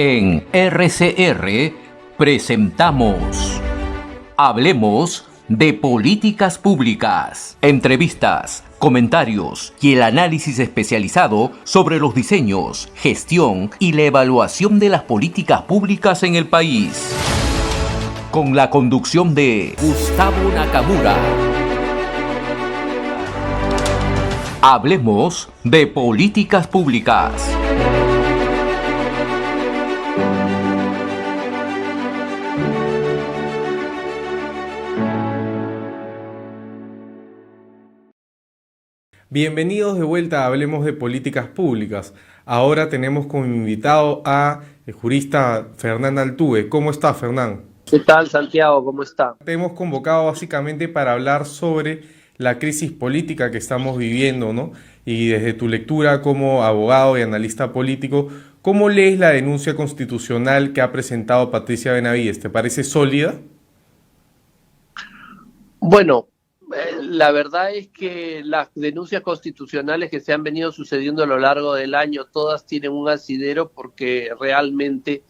En RCR presentamos Hablemos de Políticas Públicas. Entrevistas, comentarios y el análisis especializado sobre los diseños, gestión y la evaluación de las políticas públicas en el país. Con la conducción de Gustavo Nakamura. Hablemos de Políticas Públicas. Bienvenidos de vuelta a Hablemos de Políticas Públicas. Ahora tenemos como invitado a el jurista Fernán Altuve. ¿Cómo está, Fernán? ¿Qué tal, Santiago? ¿Cómo está? Te hemos convocado básicamente para hablar sobre la crisis política que estamos viviendo, ¿no? Y desde tu lectura como abogado y analista político, ¿cómo lees la denuncia constitucional que ha presentado Patricia Benavides? ¿Te parece sólida? Bueno, la verdad es que las denuncias constitucionales que se han venido sucediendo a lo largo del año, todas tienen un asidero porque realmente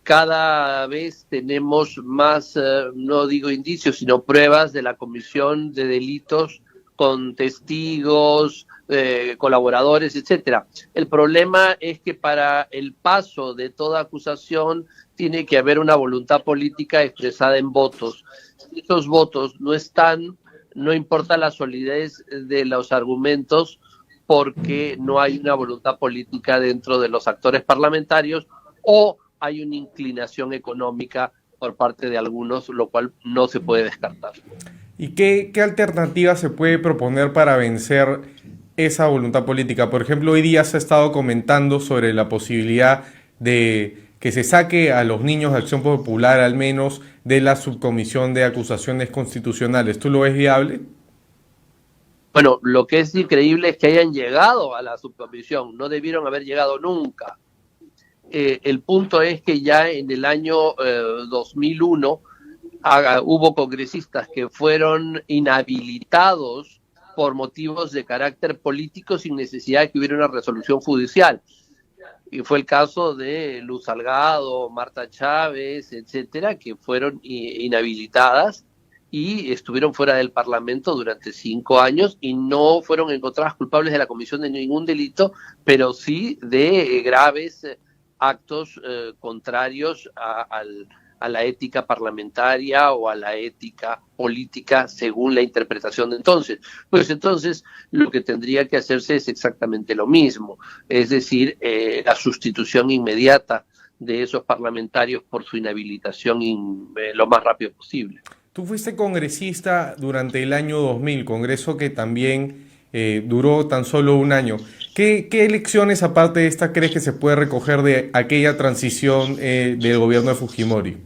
cada vez tenemos más, no digo indicios, sino pruebas de la comisión de delitos con testigos, colaboradores, etcétera. El problema es que para el paso de toda acusación tiene que haber una voluntad política expresada en votos. Si esos votos no están, no importa la solidez de los argumentos, porque no hay una voluntad política dentro de los actores parlamentarios o hay una inclinación económica por parte de algunos, lo cual no se puede descartar. ¿Y qué alternativa se puede proponer para vencer esa voluntad política? Por ejemplo, hoy día se ha estado comentando sobre la posibilidad de que se saque a los niños de Acción Popular al menos de la subcomisión de acusaciones constitucionales. ¿Tú lo ves viable? Bueno, lo que es increíble es que hayan llegado a la subcomisión, no debieron haber llegado nunca. El punto es que ya en el año 2001 hubo congresistas que fueron inhabilitados por motivos de carácter político sin necesidad de que hubiera una resolución judicial. Y fue el caso de Luz Salgado, Marta Chávez, etcétera, que fueron inhabilitadas y estuvieron fuera del Parlamento durante 5 años y no fueron encontradas culpables de la comisión de ningún delito, pero sí de graves actos contrarios a la ética parlamentaria o a la ética política según la interpretación de entonces. Pues entonces lo que tendría que hacerse es exactamente lo mismo, es decir, la sustitución inmediata de esos parlamentarios por su inhabilitación lo más rápido posible. Tú fuiste congresista durante el año 2000, congreso que también duró tan solo un año. ¿Qué lecciones aparte de esta crees que se puede recoger de aquella transición del gobierno de Fujimori?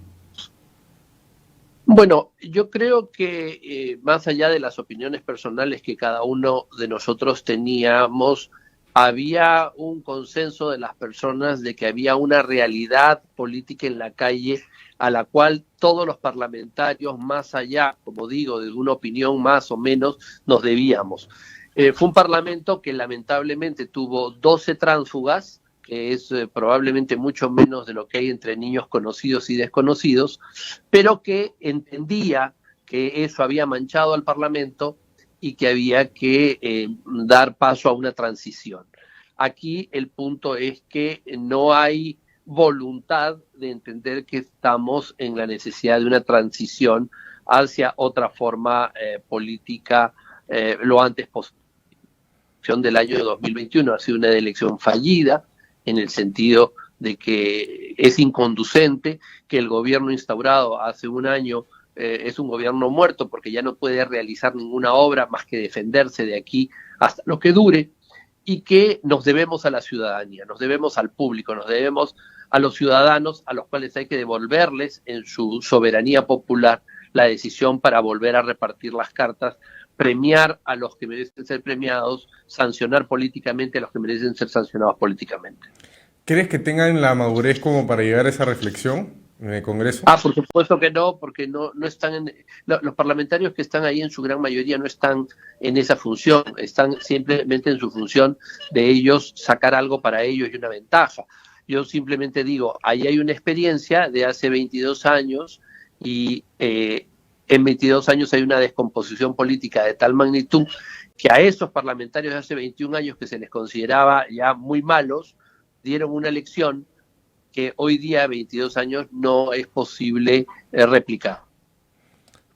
Bueno, yo creo que más allá de las opiniones personales que cada uno de nosotros teníamos, había un consenso de las personas de que había una realidad política en la calle a la cual todos los parlamentarios, más allá, como digo, de una opinión más o menos, nos debíamos. Fue un parlamento que lamentablemente tuvo 12 tránsfugas, que es probablemente mucho menos de lo que hay entre niños conocidos y desconocidos, pero que entendía que eso había manchado al Parlamento y que había que dar paso a una transición. Aquí el punto es que no hay voluntad de entender que estamos en la necesidad de una transición hacia otra forma política lo antes posible. La elección del año 2021 ha sido una elección fallida, en el sentido de que es inconducente, que el gobierno instaurado hace un año es un gobierno muerto porque ya no puede realizar ninguna obra más que defenderse de aquí hasta lo que dure, y que nos debemos a la ciudadanía, nos debemos al público, nos debemos a los ciudadanos a los cuales hay que devolverles en su soberanía popular la decisión para volver a repartir las cartas, premiar a los que merecen ser premiados, sancionar políticamente a los que merecen ser sancionados políticamente. ¿Crees que tengan la madurez como para llegar a esa reflexión en el Congreso? Por supuesto que no, porque no están los parlamentarios que están ahí en su gran mayoría no están en esa función, están simplemente en su función de ellos sacar algo para ellos y una ventaja. Yo simplemente digo, ahí hay una experiencia de hace 22 años y en 22 años hay una descomposición política de tal magnitud que a esos parlamentarios de hace 21 años que se les consideraba ya muy malos, dieron una lección que hoy día, 22 años, no es posible replicar.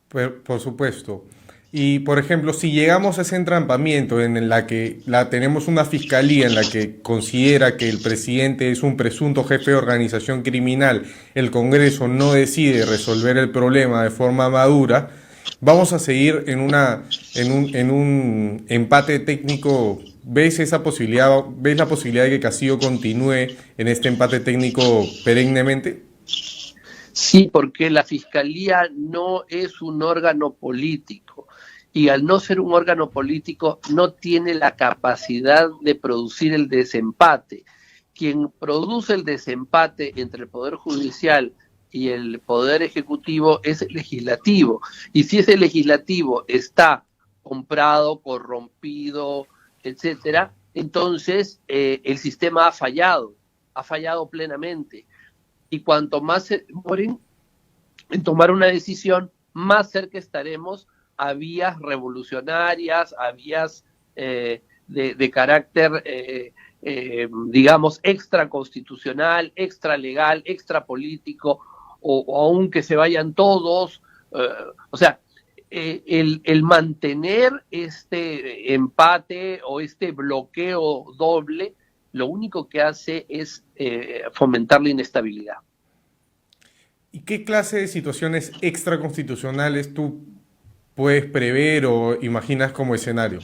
Por supuesto. Y, por ejemplo, si llegamos a ese entrampamiento en la que tenemos una fiscalía en la que considera que el presidente es un presunto jefe de organización criminal, el Congreso no decide resolver el problema de forma madura, vamos a seguir en un empate técnico. ¿Ves esa posibilidad? ¿Ves la posibilidad de que Castillo continúe en este empate técnico perennemente? Sí, porque la Fiscalía no es un órgano político y al no ser un órgano político no tiene la capacidad de producir el desempate. Quien produce el desempate entre el Poder Judicial y el Poder Ejecutivo es el Legislativo. Y si ese Legislativo está comprado, corrompido, etcétera, entonces el sistema ha fallado plenamente. Y cuanto más se demoren en tomar una decisión, más cerca estaremos a vías revolucionarias, a vías de carácter, digamos, extraconstitucional, extralegal, extrapolítico, o aunque se vayan todos. O sea, el mantener este empate o este bloqueo doble lo único que hace es fomentar la inestabilidad. ¿Y qué clase de situaciones extraconstitucionales tú puedes prever o imaginas como escenario?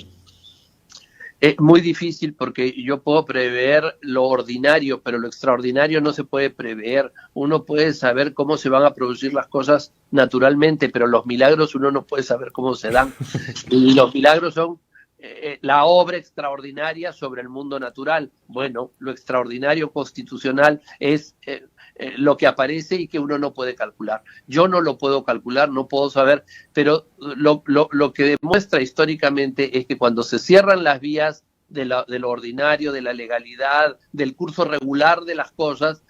Es muy difícil porque yo puedo prever lo ordinario, pero lo extraordinario no se puede prever. Uno puede saber cómo se van a producir las cosas naturalmente, pero los milagros uno no puede saber cómo se dan. Y los milagros son la obra extraordinaria sobre el mundo natural. Bueno, lo extraordinario constitucional es lo que aparece y que uno no puede calcular. Yo no lo puedo calcular, no puedo saber, pero lo que demuestra históricamente es que cuando se cierran las vías de lo ordinario, de la legalidad, del curso regular de las cosas,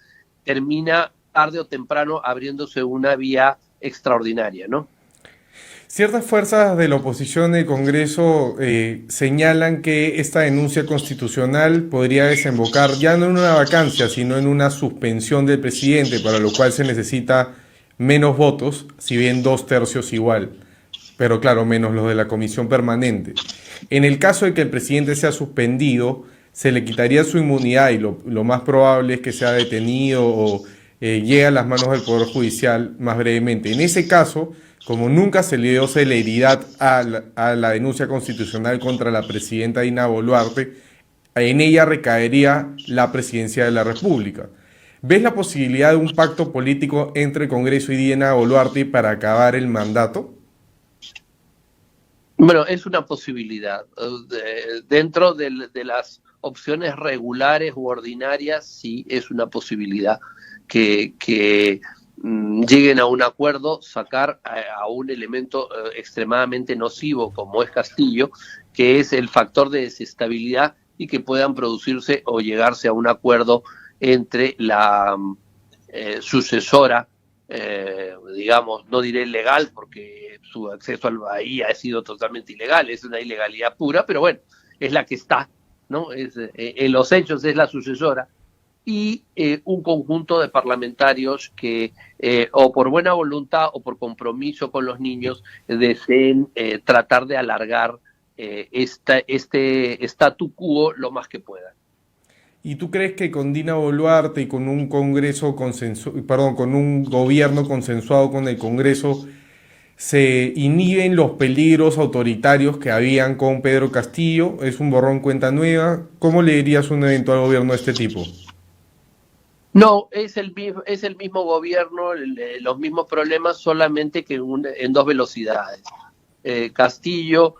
termina tarde o temprano abriéndose una vía extraordinaria, ¿no? Ciertas fuerzas de la oposición del Congreso señalan que esta denuncia constitucional podría desembocar ya no en una vacancia, sino en una suspensión del presidente, para lo cual se necesita menos votos, si bien 2/3 igual, pero claro, menos los de la comisión permanente. En el caso de que el presidente sea suspendido, se le quitaría su inmunidad y lo más probable es que sea detenido o llegue a las manos del Poder Judicial más brevemente. En ese caso, como nunca se le dio celeridad a la denuncia constitucional contra la presidenta Dina Boluarte, en ella recaería la presidencia de la República. ¿Ves la posibilidad de un pacto político entre el Congreso y Dina Boluarte para acabar el mandato? Bueno, es una posibilidad. Dentro de las opciones regulares u ordinarias, sí es una posibilidad que lleguen a un acuerdo, sacar a un elemento extremadamente nocivo como es Castillo, que es el factor de desestabilidad, y que puedan producirse o llegarse a un acuerdo entre la sucesora, digamos, no diré legal porque su acceso al Bahía ha sido totalmente ilegal, es una ilegalidad pura, pero bueno, es la que está, ¿no? En los hechos es la sucesora, y un conjunto de parlamentarios que o por buena voluntad o por compromiso con los niños deseen tratar de alargar este statu quo lo más que puedan. ¿Y tú crees que con Dina Boluarte y con un Congreso con un gobierno consensuado con el Congreso se inhiben los peligros autoritarios que habían con Pedro Castillo? ¿Es un borrón cuenta nueva? ¿Cómo le dirías un eventual gobierno de este tipo? No, es el mismo gobierno, los mismos problemas, solamente que en dos velocidades. Castillo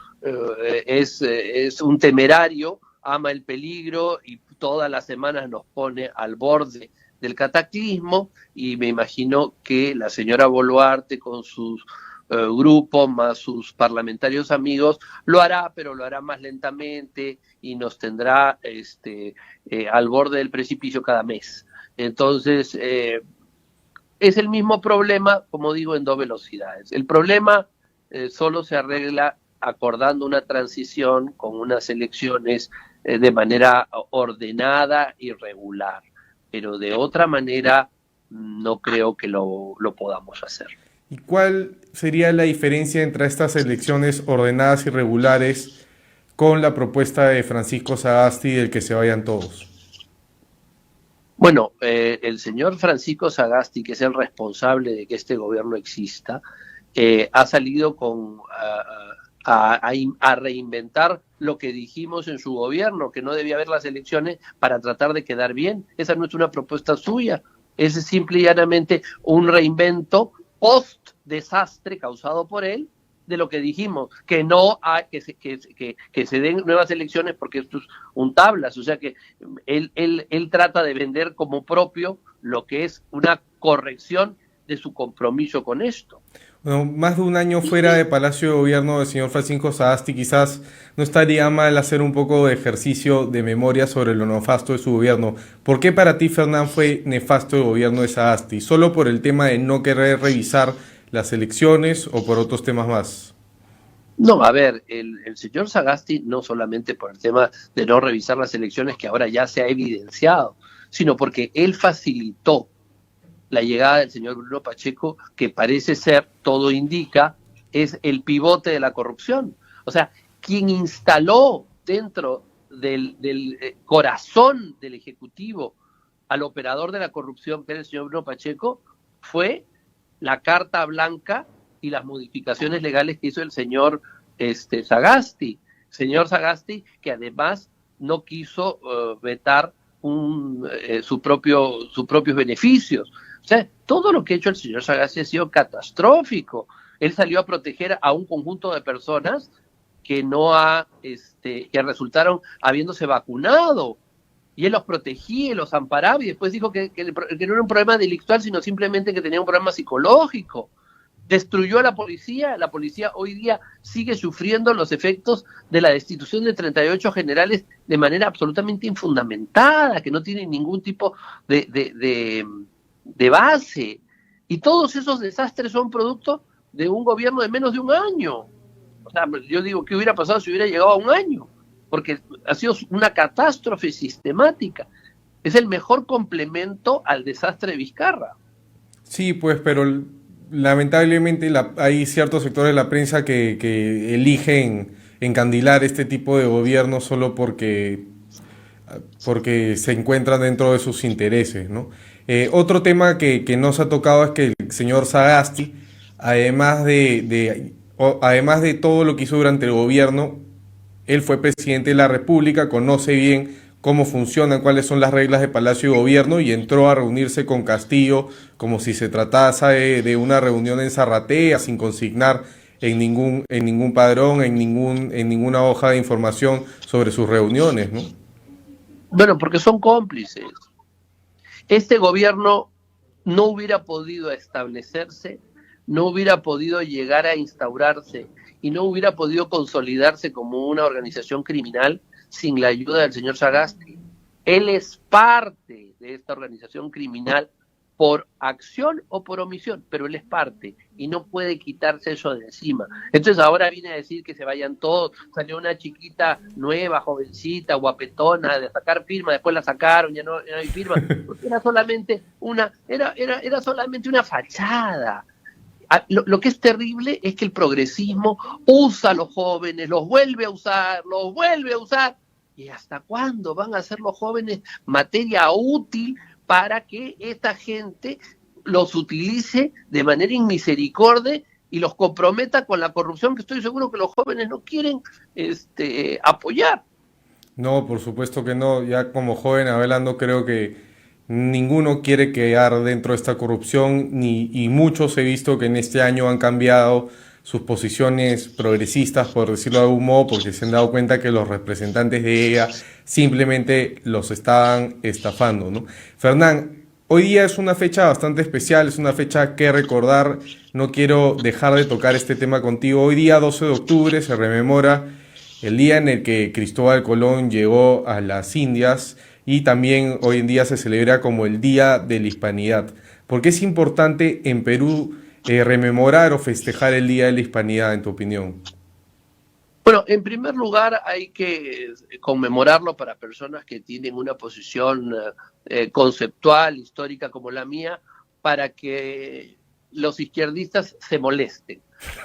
es un temerario, ama el peligro y todas las semanas nos pone al borde del cataclismo, y me imagino que la señora Boluarte con sus grupos más sus parlamentarios amigos lo hará, pero lo hará más lentamente y nos tendrá al borde del precipicio cada mes. Entonces, es el mismo problema, como digo, en dos velocidades. El problema solo se arregla acordando una transición con unas elecciones de manera ordenada y regular, pero de otra manera no creo que lo podamos hacer. ¿Y cuál sería la diferencia entre estas elecciones ordenadas y regulares con la propuesta de Francisco Sagasti del que se vayan todos? Bueno, el señor Francisco Sagasti, que es el responsable de que este gobierno exista, ha salido a reinventar lo que dijimos en su gobierno, que no debía haber las elecciones para tratar de quedar bien. Esa no es una propuesta suya, es simple y llanamente un reinvento post-desastre causado por él, de lo que dijimos, que no hay, que se den nuevas elecciones porque esto es un tablas, o sea que él trata de vender como propio lo que es una corrección de su compromiso con esto. Bueno, más de un año fuera de Palacio de Gobierno del señor Francisco Sagasti, quizás no estaría mal hacer un poco de ejercicio de memoria sobre lo nefasto de su gobierno. ¿Por qué para ti, Fernán, fue nefasto el gobierno de Sagasti? ¿Solo por el tema de no querer revisar las elecciones o por otros temas más? No, a ver, el señor Sagasti no solamente por el tema de no revisar las elecciones, que ahora ya se ha evidenciado, sino porque él facilitó la llegada del señor Bruno Pacheco, que parece ser, todo indica, es el pivote de la corrupción. O sea, quien instaló dentro del corazón del Ejecutivo al operador de la corrupción, que era el señor Bruno Pacheco, fue la carta blanca y las modificaciones legales que hizo el señor Sagasti. Señor Sagasti, que además no quiso vetar sus propios beneficios. O sea, todo lo que ha hecho el señor Sagasti ha sido catastrófico. Él salió a proteger a un conjunto de personas que que resultaron habiéndose vacunado. Y él los protegía, los amparaba, y después dijo que no era un problema delictual, sino simplemente que tenía un problema psicológico. Destruyó a la policía hoy día sigue sufriendo los efectos de la destitución de 38 generales de manera absolutamente infundamentada, que no tienen ningún tipo de base. Y todos esos desastres son producto de un gobierno de menos de un año. O sea, yo digo, ¿qué hubiera pasado si hubiera llegado a un año? Porque ha sido una catástrofe sistemática. Es el mejor complemento al desastre de Vizcarra. Sí, pues, pero lamentablemente hay ciertos sectores de la prensa que eligen encandilar este tipo de gobierno solo porque se encuentran dentro de sus intereses, ¿no? Otro tema que no se ha tocado es que el señor Sagasti, además de todo lo que hizo durante el gobierno, él fue presidente de la República, conoce bien cómo funcionan, cuáles son las reglas de Palacio de Gobierno y entró a reunirse con Castillo como si se tratase de una reunión en Zarratea, sin consignar en ningún padrón, en ninguna hoja de información sobre sus reuniones, ¿no? Bueno, porque son cómplices. Este gobierno no hubiera podido establecerse, no hubiera podido llegar a instaurarse y no hubiera podido consolidarse como una organización criminal sin la ayuda del señor Sagasti. Él es parte de esta organización criminal por acción o por omisión, pero él es parte y no puede quitarse eso de encima. Entonces ahora viene a decir que se vayan todos, salió una chiquita nueva, jovencita, guapetona, de sacar firma, después la sacaron, ya no hay firma, porque era solamente era solamente una fachada. Lo que es terrible es que el progresismo usa a los jóvenes, los vuelve a usar, ¿y hasta cuándo van a ser los jóvenes materia útil para que esta gente los utilice de manera inmisericordia y los comprometa con la corrupción que estoy seguro que los jóvenes no quieren apoyar? No, por supuesto que no. Ya como joven hablando, creo que ninguno quiere quedar dentro de esta corrupción, y muchos he visto que en este año han cambiado sus posiciones progresistas, por decirlo de algún modo, porque se han dado cuenta que los representantes de ella simplemente los estaban estafando, ¿no? Fernán, hoy día es una fecha bastante especial, es una fecha que recordar, no quiero dejar de tocar este tema contigo. Hoy día, 12 de octubre, se rememora el día en el que Cristóbal Colón llegó a las Indias y también hoy en día se celebra como el Día de la Hispanidad. ¿Por qué es importante en Perú rememorar o festejar el Día de la Hispanidad, en tu opinión? Bueno, en primer lugar hay que conmemorarlo para personas que tienen una posición conceptual, histórica como la mía, para que los izquierdistas se molesten.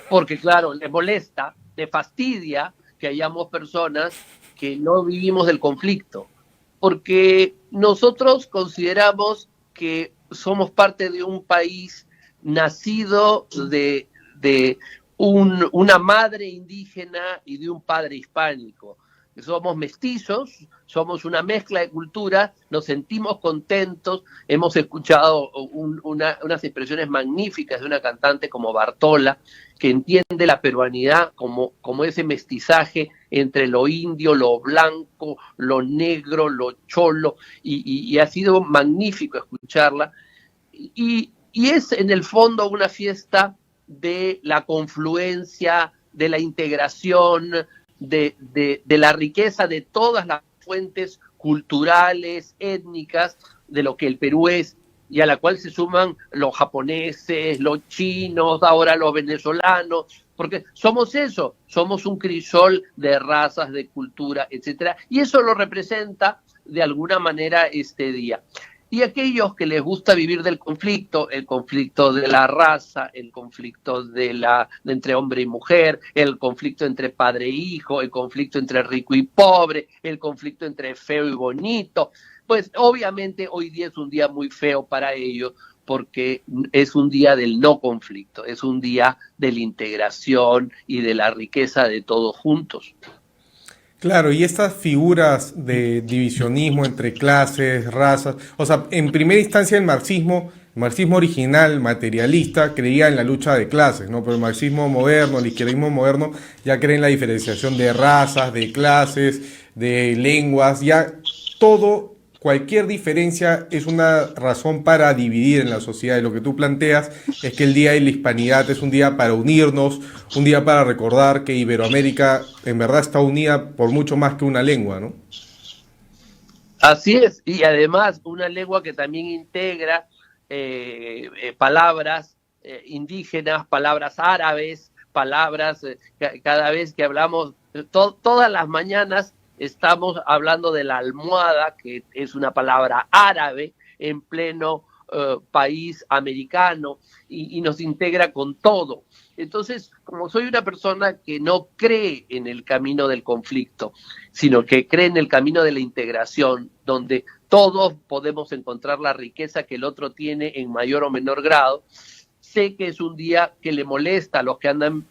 Porque claro, les molesta, les fastidia que hayamos personas que no vivimos del conflicto. Porque nosotros consideramos que somos parte de un país nacido de una madre indígena y de un padre hispánico. Somos mestizos, somos una mezcla de culturas, nos sentimos contentos, hemos escuchado unas expresiones magníficas de una cantante como Bartola, que entiende la peruanidad como ese mestizaje entre lo indio, lo blanco, lo negro, lo cholo, y ha sido magnífico escucharla. Y es en el fondo una fiesta de la confluencia, de la integración, de la riqueza de todas las fuentes culturales, étnicas, de lo que el Perú es, y a la cual se suman los japoneses, los chinos, ahora los venezolanos, porque somos eso, somos un crisol de razas, de cultura, etcétera, y eso lo representa de alguna manera este día. Y aquellos que les gusta vivir del conflicto, el conflicto de la raza, el conflicto entre hombre y mujer, el conflicto entre padre e hijo, el conflicto entre rico y pobre, el conflicto entre feo y bonito, pues obviamente hoy día es un día muy feo para ellos porque es un día del no conflicto, es un día de la integración y de la riqueza de todos juntos. Claro, y estas figuras de divisionismo entre clases, razas, o sea, en primera instancia el marxismo original, materialista, creía en la lucha de clases, ¿no? Pero el marxismo moderno, el izquierdismo moderno, ya cree en la diferenciación de razas, de clases, de lenguas, ya todo, cualquier diferencia es una razón para dividir en la sociedad. Y lo que tú planteas es que el Día de la Hispanidad es un día para unirnos, un día para recordar que Iberoamérica en verdad está unida por mucho más que una lengua, ¿no? Así es, y además una lengua que también integra palabras indígenas, palabras árabes, palabras, cada vez que hablamos, todas las mañanas estamos hablando de la almohada, que es una palabra árabe en pleno país americano y nos integra con todo. Entonces, como soy una persona que no cree en el camino del conflicto, sino que cree en el camino de la integración, donde todos podemos encontrar la riqueza que el otro tiene en mayor o menor grado, sé que es un día que le molesta a los que andan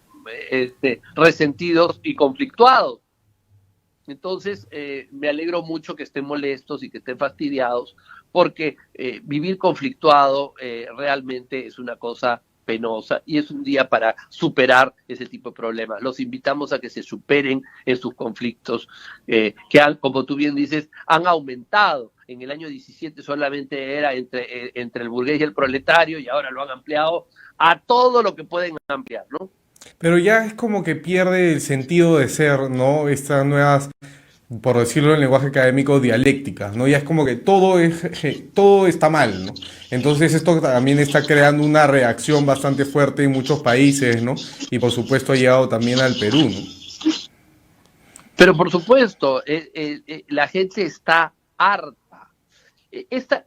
resentidos y conflictuados. Entonces, me alegro mucho que estén molestos y que estén fastidiados, porque vivir conflictuado realmente es una cosa penosa y es un día para superar ese tipo de problemas. Los invitamos a que se superen en sus conflictos, que han, como tú bien dices, han aumentado. En el año 17 solamente era entre el burgués y el proletario y ahora lo han ampliado a todo lo que pueden ampliar, ¿no? Pero ya es como que pierde el sentido de ser, ¿no? Estas nuevas, por decirlo en lenguaje académico, dialécticas, ¿no? Ya es como que todo está mal, ¿no? Entonces esto también está creando una reacción bastante fuerte en muchos países, ¿no? Y por supuesto ha llegado también al Perú, ¿no? Pero por supuesto, la gente está harta.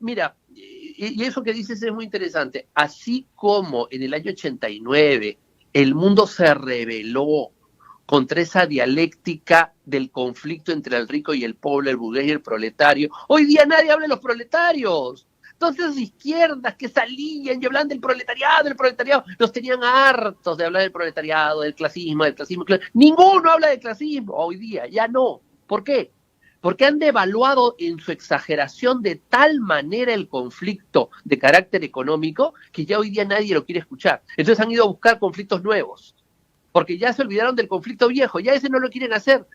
Mira, y eso que dices es muy interesante. Así como en el año 89 el mundo se rebeló contra esa dialéctica del conflicto entre el rico y el pobre, el burgués y el proletario, hoy día nadie habla de los proletarios. Entonces las izquierdas que salían y hablaban del proletariado, los tenían hartos de hablar del proletariado, del clasismo. Ninguno habla de clasismo hoy día, ya no. ¿Por qué? Porque han devaluado en su exageración de tal manera el conflicto de carácter económico que ya hoy día nadie lo quiere escuchar. Entonces han ido a buscar conflictos nuevos, porque ya se olvidaron del conflicto viejo, ya ese no lo quieren hacer.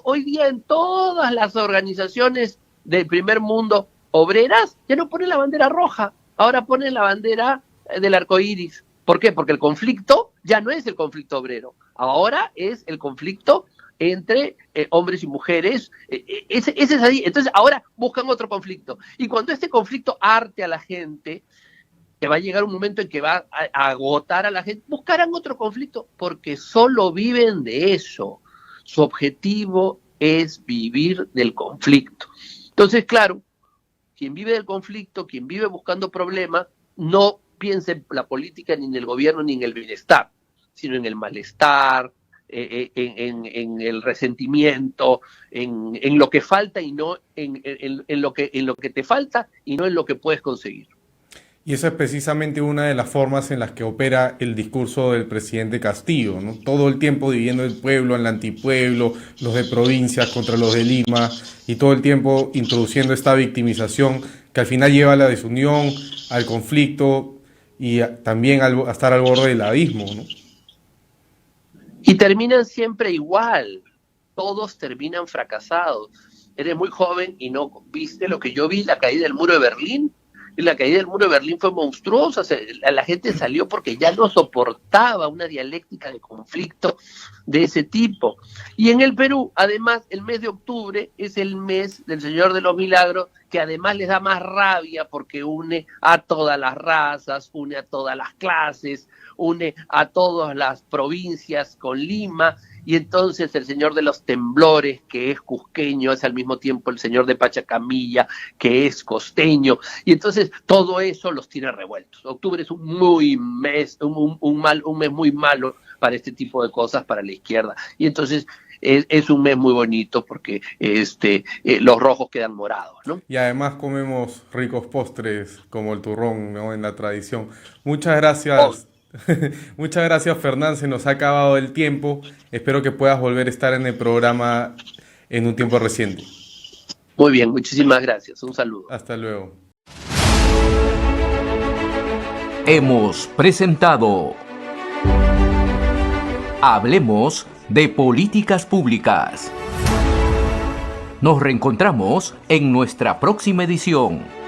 Hoy día en todas las organizaciones del primer mundo obreras, ya no ponen la bandera roja, ahora ponen la bandera del arco iris. ¿Por qué? Porque el conflicto ya no es el conflicto obrero, ahora es el conflicto entre hombres y mujeres. Ese es ahí. Entonces ahora buscan otro conflicto. Y cuando este conflicto harte a la gente, que va a llegar un momento en que va a agotar a la gente, buscarán otro conflicto porque solo viven de eso. Su objetivo es vivir del conflicto. Entonces, claro, quien vive del conflicto, quien vive buscando problemas, no piensa en la política ni en el gobierno ni en el bienestar, sino en el malestar, en el resentimiento, en lo que falta y no en lo que te falta y no en lo que puedes conseguir. Y esa es precisamente una de las formas en las que opera el discurso del presidente Castillo, ¿no? Todo el tiempo dividiendo el pueblo, al antipueblo, los de provincias contra los de Lima, y todo el tiempo introduciendo esta victimización que al final lleva a la desunión, al conflicto y también a estar al borde del abismo, ¿no? Y terminan siempre igual, todos terminan fracasados. Eres muy joven y no viste lo que yo vi, la caída del muro de Berlín. La caída del muro de Berlín fue monstruosa, la gente salió porque ya no soportaba una dialéctica de conflicto de ese tipo. Y en el Perú, además, el mes de octubre es el mes del Señor de los Milagros, que además les da más rabia porque une a todas las razas, une a todas las clases, une a todas las provincias con Lima. Y entonces el señor de los temblores, que es cusqueño, es al mismo tiempo el señor de Pachacamilla, que es costeño, y entonces todo eso los tiene revueltos. Octubre es un mes muy malo para este tipo de cosas, para la izquierda, y entonces es un mes muy bonito porque los rojos quedan morados, ¿no? Y además comemos ricos postres como el turrón, ¿no? En la tradición. Muchas gracias. Muchas gracias, Fernán, se nos ha acabado el tiempo. Espero que puedas volver a estar en el programa en un tiempo reciente. Muy bien, muchísimas gracias. Un saludo. Hasta luego. Hemos presentado Hablemos de Políticas Públicas. Nos reencontramos en nuestra próxima edición.